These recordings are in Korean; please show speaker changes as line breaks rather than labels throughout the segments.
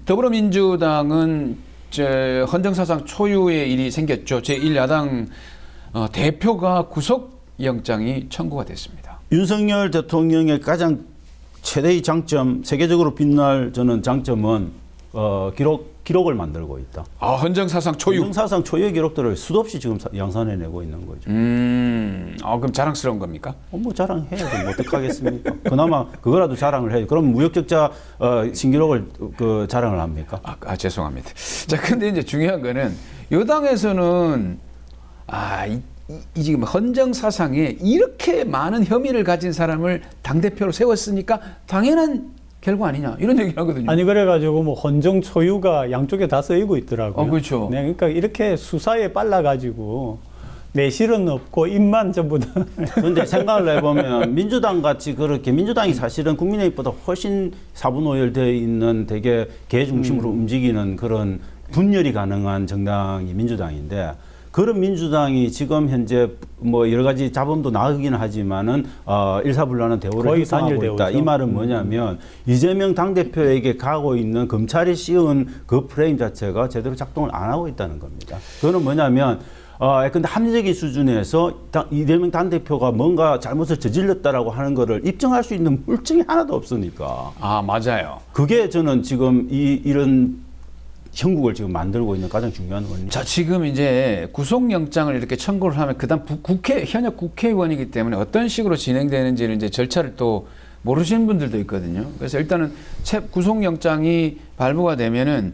더불어민주당은 헌정사상 초유의 일이 생겼죠. 제1야당 대표가 구속영장이 청구가 됐습니다.
윤석열 대통령의 가장 최대의 장점, 세계적으로 빛날 저는 장점은 기록을 만들고 있다.
헌정사상 초유.
헌정사상 초유의 기록들을 수도 없이 지금 양산해내고 있는 거죠.
그럼 자랑스러운 겁니까?
뭐 자랑해야지 뭐 어떡하겠습니까? 그나마 그거라도 자랑을 해야지. 그럼 무역적자 신기록을 자랑을 합니까?
죄송합니다. 자, 근데 이제 중요한 거는 여당에서는 이 지금 헌정사상에 이렇게 많은 혐의를 가진 사람을 당대표로 세웠으니까 당연한 결과 아니냐 이런 얘기를 하거든요.
아니 그래가지고 뭐 헌정 초유가 양쪽에 다 쓰이고 있더라고요.
그렇죠.
네, 그러니까 이렇게 수사에 빨라가지고 내실은 없고 입만 전부 다.
그런데 생각을 해보면 민주당 같이 그렇게 민주당이 사실은 국민의힘보다 훨씬 사분오열되어 있는 되게 개 중심으로 움직이는 그런 분열이 가능한 정당이 민주당인데. 그런 민주당이 지금 현재 뭐 여러 가지 자본도 나오기는 하지만은 일사불란한 대우를 행사하고 있다. 이 말은 뭐냐면 이재명 당대표에게 가고 있는 검찰이 씌운 그 프레임 자체가 제대로 작동을 안 하고 있다는 겁니다. 그거는 뭐냐면 근데 합리적인 수준에서 이재명 당대표가 뭔가 잘못을 저질렀다라고 하는 거를 입증할 수 있는 물증이 하나도 없으니까.
맞아요.
그게 저는 지금 이런 형국을 지금 만들고 있는 가장 중요한 원리.
자, 지금 이제 구속영장을 이렇게 청구를 하면 그다음 현역 국회의원이기 때문에 어떤 식으로 진행되는지를 이제 절차를 또 모르시는 분들도 있거든요. 그래서 일단은 구속영장이 발부가 되면은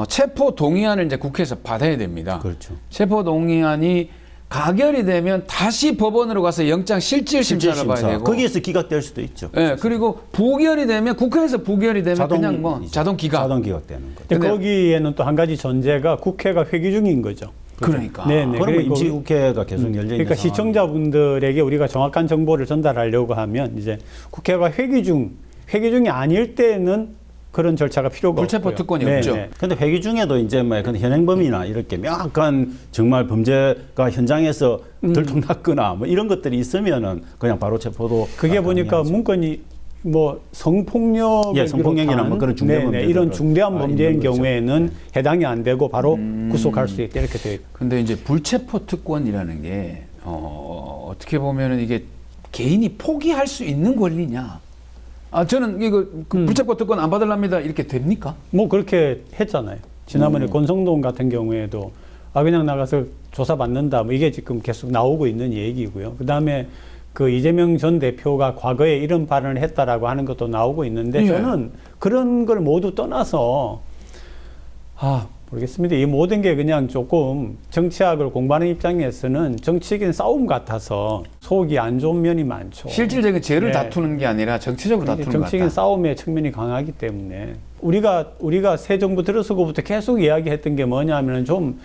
체포 동의안을 이제 국회에서 받아야 됩니다.
그렇죠.
체포 동의안이 가결이 되면 다시 법원으로 가서 영장 실질 심사를 봐야 되고
거기에서 기각될 수도 있죠.
네, 그리고 부결이 되면 국회에서 부결이 되면 그냥 뭐 자동
기각되는 거죠.
근데 거기에는 또 한 가지 전제가 국회가 회기 중인 거죠.
그러니까.
네네.
그러면 임시국회가 계속 열려 있는
그러니까
상황이고.
시청자분들에게 우리가 정확한 정보를 전달하려고 하면 이제 국회가 회기 중이 아닐 때는 그런 절차가 필요가 없고요.
불체포 특권이 없죠.
근데 회기 중에도 이제 뭐 현행범이나 이렇게 명확한 정말 범죄가 현장에서 들통났거나 뭐 이런 것들이 있으면은 그냥 바로 체포도.
그게 보니까 문건이 뭐 성폭력을
성폭력이나 뭐 그런 중대한 범죄
이런 중대한 범죄인
거죠.
경우에는 해당이 안 되고 바로 구속할 수 있다 이렇게 돼 있고.
근데 이제 불체포 특권이라는 게 어떻게 보면은 이게 개인이 포기할 수 있는 권리냐? 저는 이거 불체포 특권 안 받으랍니다. 이렇게 됩니까?
뭐 그렇게 했잖아요. 지난번에 권성동 같은 경우에도 그냥 나가서 조사받는다. 뭐 이게 지금 계속 나오고 있는 얘기고요. 그다음에 그 이재명 전 대표가 과거에 이런 발언을 했다라고 하는 것도 나오고 있는데 저는 그런 걸 모두 떠나서 모르겠습니다. 이 모든 게 그냥 조금 정치학을 공부하는 입장에서는 정치적인 싸움 같아서 속이 안 좋은 면이 많죠.
실질적인 죄를 다투는 게 아니라 정치적으로 다투는 것 같다.
정치적인 싸움의 측면이 강하기 때문에 우리가 새 정부 들어서고부터 계속 이야기했던 게 뭐냐면은 좀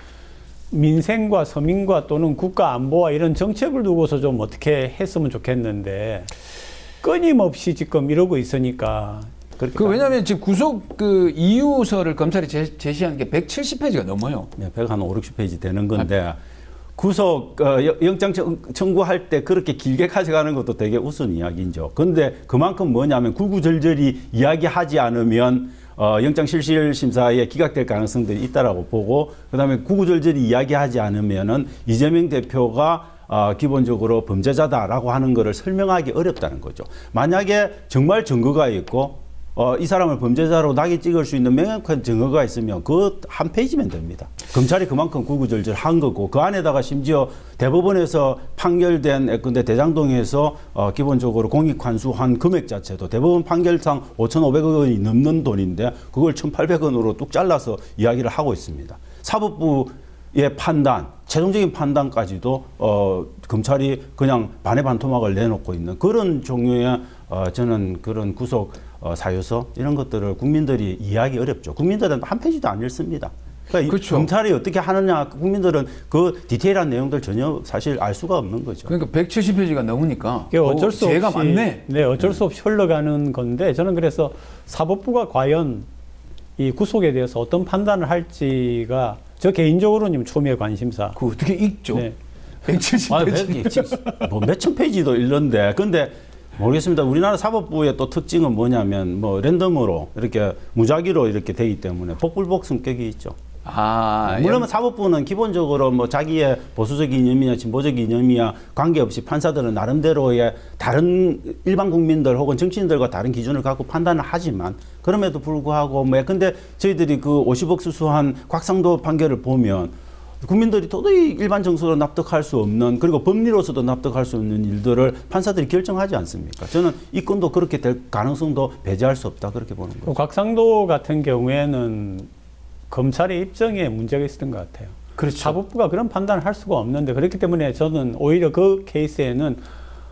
민생과 서민과 또는 국가 안보와 이런 정책을 두고서 좀 어떻게 했으면 좋겠는데 끊임없이 지금 이러고 있으니까.
왜냐하면 지금 구속 이유서를 검찰이 제시한 게 170페이지가 넘어요.
네, 150페이지 되는 건데 구속 영장 청구할 때 그렇게 길게 가져가는 것도 되게 우스운 이야기죠. 그런데 그만큼 뭐냐면 구구절절히 이야기하지 않으면 영장 실질 심사에 기각될 가능성들이 있다라고 보고 그다음에 구구절절히 이야기하지 않으면은 이재명 대표가 기본적으로 범죄자다라고 하는 것을 설명하기 어렵다는 거죠. 만약에 정말 증거가 있고 이 사람을 범죄자로 낙인 찍을 수 있는 명확한 증거가 있으면 그 한 페이지면 됩니다. 검찰이 그만큼 구구절절 한 거고 그 안에다가 심지어 대법원에서 판결된 근데 대장동에서 기본적으로 공익환수한 금액 자체도 대법원 판결상 5,500억 원이 넘는 돈인데 그걸 1,800원으로 뚝 잘라서 이야기를 하고 있습니다. 사법부의 판단, 최종적인 판단까지도 검찰이 그냥 반토막을 내놓고 있는 그런 종류의 저는 그런 구속 사유서 이런 것들을 국민들이 이해하기 어렵죠. 국민들은 한 페이지도 안 읽습니다. 그러니까
그렇죠.
검찰이 어떻게 하느냐 국민들은 그 디테일한 내용들 전혀 사실 알 수가 없는 거죠.
그러니까 170페이지가 넘으니까
어쩔 수
죄가
없이
많네.
네, 어쩔 수 없이 흘러가는 건데 저는 그래서 사법부가 과연 이 구속에 대해서 어떤 판단을 할지가 저 개인적으로는 초미의 관심사.
그 어떻게 읽죠?
네.
170페이지.
뭐 몇천 페이지도 읽는데 근데 모르겠습니다. 우리나라 사법부의 또 특징은 뭐냐면 뭐 랜덤으로 이렇게 무작위로 이렇게 되기 때문에 복불복 성격이 있죠. 물론 사법부는 기본적으로 뭐 자기의 보수적 이념이냐 진보적 이념이냐 관계없이 판사들은 나름대로의 다른 일반 국민들 혹은 정치인들과 다른 기준을 갖고 판단을 하지만 그럼에도 불구하고 근데 저희들이 그 50억 수수한 곽상도 판결을 보면 국민들이 도저히 일반 정서로 납득할 수 없는 그리고 법리로서도 납득할 수 없는 일들을 판사들이 결정하지 않습니까? 저는 이 건도 그렇게 될 가능성도 배제할 수 없다 그렇게 보는 거죠.
곽상도 같은 경우에는 검찰의 입장에 문제가 있었던 것 같아요.
그렇죠.
사법부가 그런 판단을 할 수가 없는데 그렇기 때문에 저는 오히려 그 케이스에는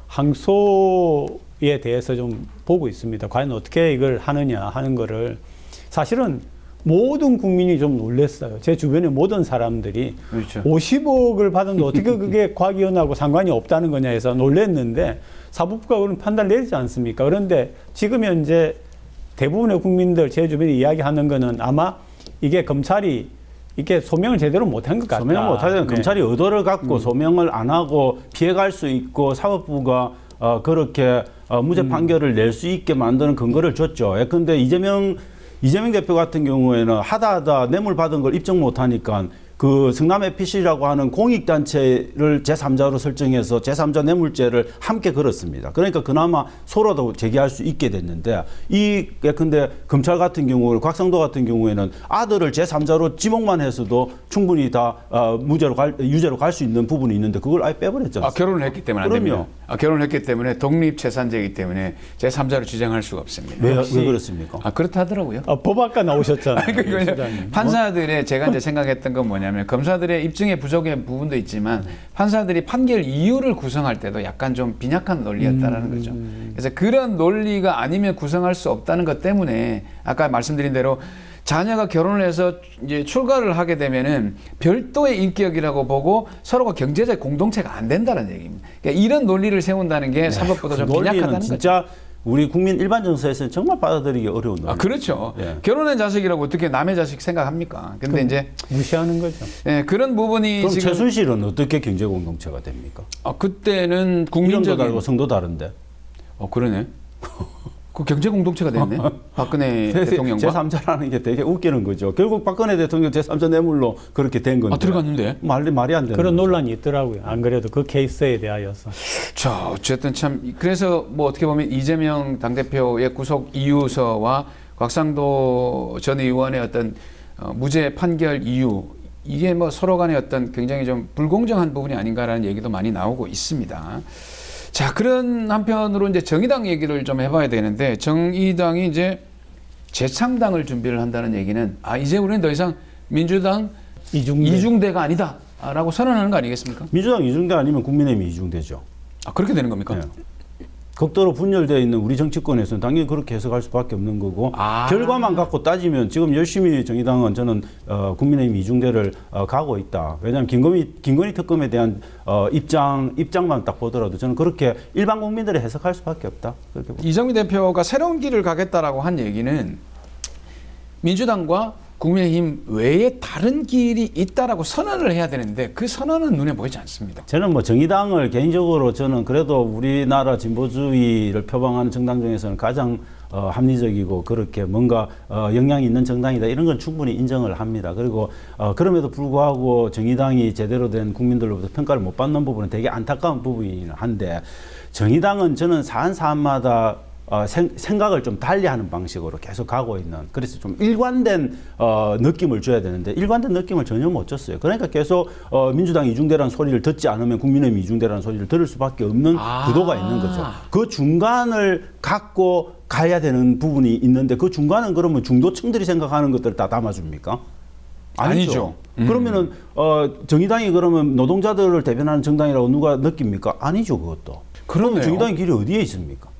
항소에 대해서 좀 보고 있습니다. 과연 어떻게 이걸 하느냐 하는 거를 사실은 모든 국민이 좀 놀랐어요. 제 주변의 모든 사람들이
그렇죠.
50억을 받았는데 어떻게 그게 과기원하고 상관이 없다는 거냐 해서 놀랐는데 사법부가 그런 판단을 내리지 않습니까? 그런데 지금 현재 대부분의 국민들 제 주변에 이야기하는 거는 아마 이게 검찰이 이게 소명을 제대로 못한 것 같다.
소명을 못하면 검찰이 의도를 갖고 소명을 안 하고 피해갈 수 있고 사법부가 그렇게 무죄 판결을 낼 수 있게 만드는 근거를 줬죠. 그런데 이재명 대표 같은 경우에는 하다 뇌물 받은 걸 입증 못하니까 그 성남 FC라고 하는 공익단체를 제3자로 설정해서 제3자 뇌물죄를 함께 걸었습니다. 그러니까 그나마 서로도 제기할 수 있게 됐는데 근데 검찰 같은 경우 곽상도 같은 경우에는 아들을 제3자로 지목만 해서도 충분히 다 유죄로 갈 수 있는 부분이 있는데 그걸 아예 빼버렸잖아요.
결혼을 했기 때문에 안 됩니다. 결혼을 했기 때문에 독립재산자이기 때문에 제3자로 지정할 수가 없습니다.
왜 그렇습니까?
그렇다 하더라고요.
법학과 나오셨잖아요.
판사들의 제가 이제 생각했던 건 뭐냐면 검사들의 입증의 부족의 부분도 있지만 판사들이 판결 이유를 구성할 때도 약간 좀 빈약한 논리였다라는 거죠. 그래서 그런 논리가 아니면 구성할 수 없다는 것 때문에 아까 말씀드린 대로 자녀가 결혼을 해서 이제 출가를 하게 되면은 별도의 인격이라고 보고 서로가 경제적 공동체가 안 된다는 얘기입니다. 그러니까 이런 논리를 세운다는 게 사법부도 좀 빈약하다는 거죠.
진짜 우리 국민 일반 정서에서는 정말 받아들이기 어려운 논리.
그렇죠. 결혼한 자식이라고 어떻게 남의 자식 생각합니까? 근데 이제
무시하는 거죠.
그런 부분이
그럼
지금
최순실은 어떻게 경제 공동체가 됩니까?
그때는
이름도 다르고 성도 다른데.
그러네. 그 경제 공동체가 됐네. 박근혜 대통령과.
제3자라는 게 되게 웃기는 거죠. 결국 박근혜 대통령 제3자 뇌물로 그렇게 된 건데.
들어갔는데.
말이 안 되는
그런
거죠.
논란이 있더라고요. 안 그래도 그 케이스에 대하여서.
자, 어쨌든 참 그래서 뭐 어떻게 보면 이재명 당대표의 구속 이유서와 곽상도 전 의원의 어떤 무죄 판결 이유 이게 뭐 서로 간의 어떤 굉장히 좀 불공정한 부분이 아닌가라는 얘기도 많이 나오고 있습니다. 자, 그런 한편으로 이제 정의당 얘기를 좀 해봐야 되는데 정의당이 이제 재창당을 준비를 한다는 얘기는 이제 우리는 더 이상 민주당 이중대가 아니다라고 선언하는 거 아니겠습니까?
민주당 이중대 아니면 국민의힘이 이중대죠.
그렇게 되는 겁니까?
네. 극도로 분열되어 있는 우리 정치권에서는 당연히 그렇게 해석할 수밖에 없는 거고 결과만 갖고 따지면 지금 열심히 정의당은 저는 국민의힘 이중대를 가고 있다. 왜냐하면 김건희 특검에 대한 입장만 딱 보더라도 저는 그렇게 일반 국민들이 해석할 수밖에 없다. 그렇게 봅니다.
이정미 대표가 새로운 길을 가겠다라고 한 얘기는 민주당과 국민의힘 외에 다른 길이 있다라고 선언을 해야 되는데 그 선언은 눈에 보이지 않습니다.
저는 뭐 정의당을 개인적으로 저는 그래도 우리나라 진보주의를 표방하는 정당 중에서는 가장 합리적이고 그렇게 뭔가 영향이 있는 정당이다 이런 건 충분히 인정을 합니다. 그리고 그럼에도 불구하고 정의당이 제대로 된 국민들로부터 평가를 못 받는 부분은 되게 안타까운 부분이긴 한데 정의당은 저는 사안마다 생각을 좀 달리하는 방식으로 계속 가고 있는 그래서 좀 일관된 느낌을 줘야 되는데 일관된 느낌을 전혀 못 줬어요. 그러니까 계속 민주당 이중대라는 소리를 듣지 않으면 국민의힘 이중대라는 소리를 들을 수밖에 없는 구도가 있는 거죠. 그 중간을 갖고 가야 되는 부분이 있는데 그 중간은 그러면 중도층들이 생각하는 것들을 다 담아줍니까?
아니죠.
그러면은 정의당이 그러면 노동자들을 대변하는 정당이라고 누가 느낍니까? 아니죠, 그것도. 그러면 정의당의 길이 어디에 있습니까?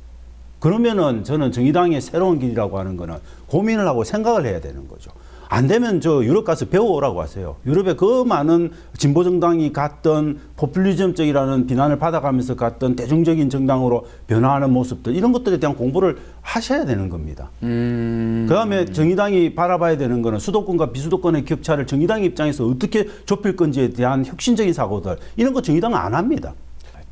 그러면은 저는 정의당의 새로운 길이라고 하는 거는 고민을 하고 생각을 해야 되는 거죠. 안 되면 저 유럽 가서 배워오라고 하세요. 유럽에 그 많은 진보정당이 갔던 포퓰리즘적이라는 비난을 받아가면서 갔던 대중적인 정당으로 변화하는 모습들 이런 것들에 대한 공부를 하셔야 되는 겁니다. 그다음에 정의당이 바라봐야 되는 거는 수도권과 비수도권의 격차를 정의당 입장에서 어떻게 좁힐 건지에 대한 혁신적인 사고들 이런 거 정의당은 안 합니다.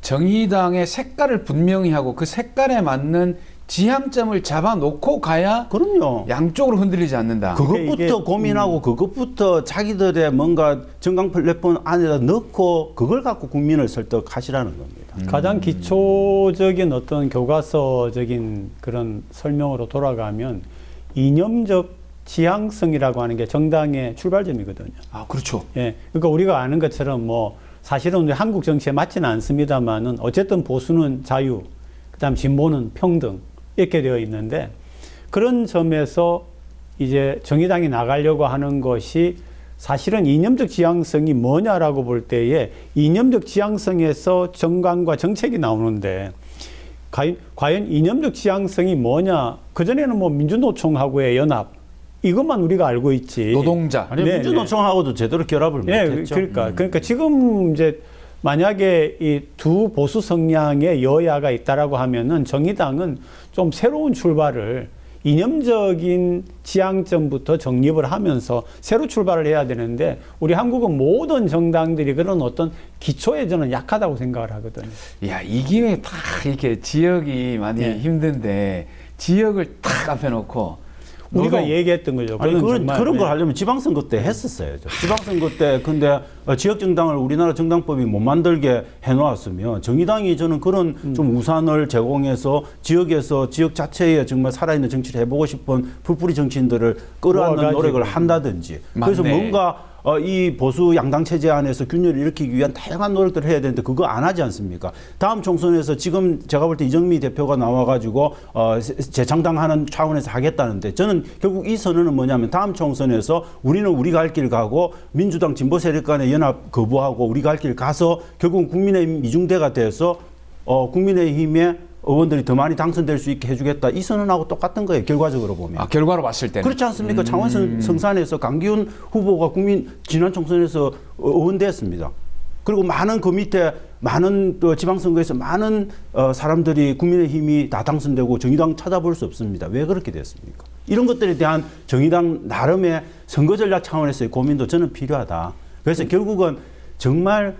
정의당의 색깔을 분명히 하고 그 색깔에 맞는 지향점을 잡아놓고 가야
그럼요.
양쪽으로 흔들리지 않는다.
그것부터
이게
고민하고 그것부터 자기들의 뭔가 정강 플랫폼 안에다 넣고 그걸 갖고 국민을 설득하시라는 겁니다.
가장 기초적인 어떤 교과서적인 그런 설명으로 돌아가면 이념적 지향성이라고 하는 게 정당의 출발점이거든요.
아, 그렇죠.
예, 그러니까 우리가 아는 것처럼 뭐 사실은 우리 한국 정치에 맞지는 않습니다만은 어쨌든 보수는 자유, 그다음 진보는 평등 이렇게 되어 있는데 그런 점에서 이제 정의당이 나가려고 하는 것이 사실은 이념적 지향성이 뭐냐라고 볼 때에 이념적 지향성에서 정강과 정책이 나오는데 과연 이념적 지향성이 뭐냐? 그전에는 뭐 민주노총하고의 연합 이것만 우리가 알고 있지.
노동자.
아니
네,
민주노총하고도 제대로 결합을
예,
못했죠.
그러니까 지금 이제 만약에 이 두 보수 성향의 여야가 있다라고 하면은 정의당은 좀 새로운 출발을 이념적인 지향점부터 정립을 하면서 새로 출발을 해야 되는데 우리 한국은 모든 정당들이 그런 어떤 기초에 저는 약하다고 생각을 하거든요.
야, 이 기회에 딱 이렇게 지역이 많이
네.
힘든데 지역을 딱 앞에 놓고
우리가 얘기했던 거죠.
아니
그건 정말,
그런 걸
네.
하려면 지방선거 때 했었어요. 지방선거 때 근데 지역 정당을 우리나라 정당법이 못 만들게 해놓았으면 정의당이 저는 그런 좀 우산을 제공해서 지역에서 지역 자체에 정말 살아있는 정치를 해보고 싶은 풀뿌리 정치인들을 끌어안는
모아가지고.
노력을 한다든지 그래서
맞네.
뭔가 이 보수 양당 체제 안에서 균열을 일으키기 위한 다양한 노력들을 해야 되는데 그거 안 하지 않습니까? 다음 총선에서 지금 제가 볼 때 이정미 대표가 나와가지고 재창당하는 차원에서 하겠다는데 저는 결국 이 선언은 뭐냐면 다음 총선에서 우리는 우리가 할 길 가고 민주당 진보 세력 간의 연합 거부하고 우리가 할 길 가서 결국 국민의힘 이중대가 돼서 국민의힘의 의원들이 더 많이 당선될 수 있게 해주겠다. 이 선언하고 똑같은 거예요. 결과적으로 보면.
아, 결과로 봤을 때는
그렇지 않습니까? 창원 성산에서 강기훈 후보가 지난 총선에서 의원됐습니다. 그리고 많은 그 밑에 많은 또 지방선거에서 많은 사람들이 국민의힘이 다 당선되고 정의당 찾아볼 수 없습니다. 왜 그렇게 됐습니까? 이런 것들에 대한 정의당 나름의 선거 전략 차원에서의 고민도 저는 필요하다. 그래서 결국은 정말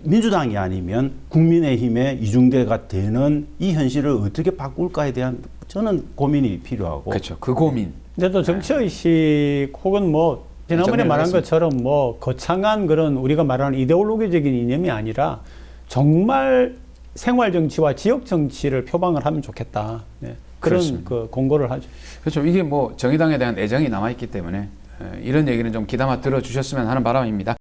민주당이 아니면 국민의힘의 이중대가 되는 이 현실을 어떻게 바꿀까에 대한 저는 고민이 필요하고.
그렇죠. 그 고민.
근데 또 정치의식 혹은 뭐 지난번에 말한
정리를
것처럼 뭐 거창한 그런 우리가 말하는 이데올로기적인 이념이 아니라 정말 생활 정치와 지역 정치를 표방을 하면 좋겠다. 네. 그런
그렇습니다.
그 공고를 하죠.
그렇죠. 이게 뭐 정의당에 대한 애정이 남아있기 때문에 이런 얘기는 좀 귀담아 들어주셨으면 하는 바람입니다.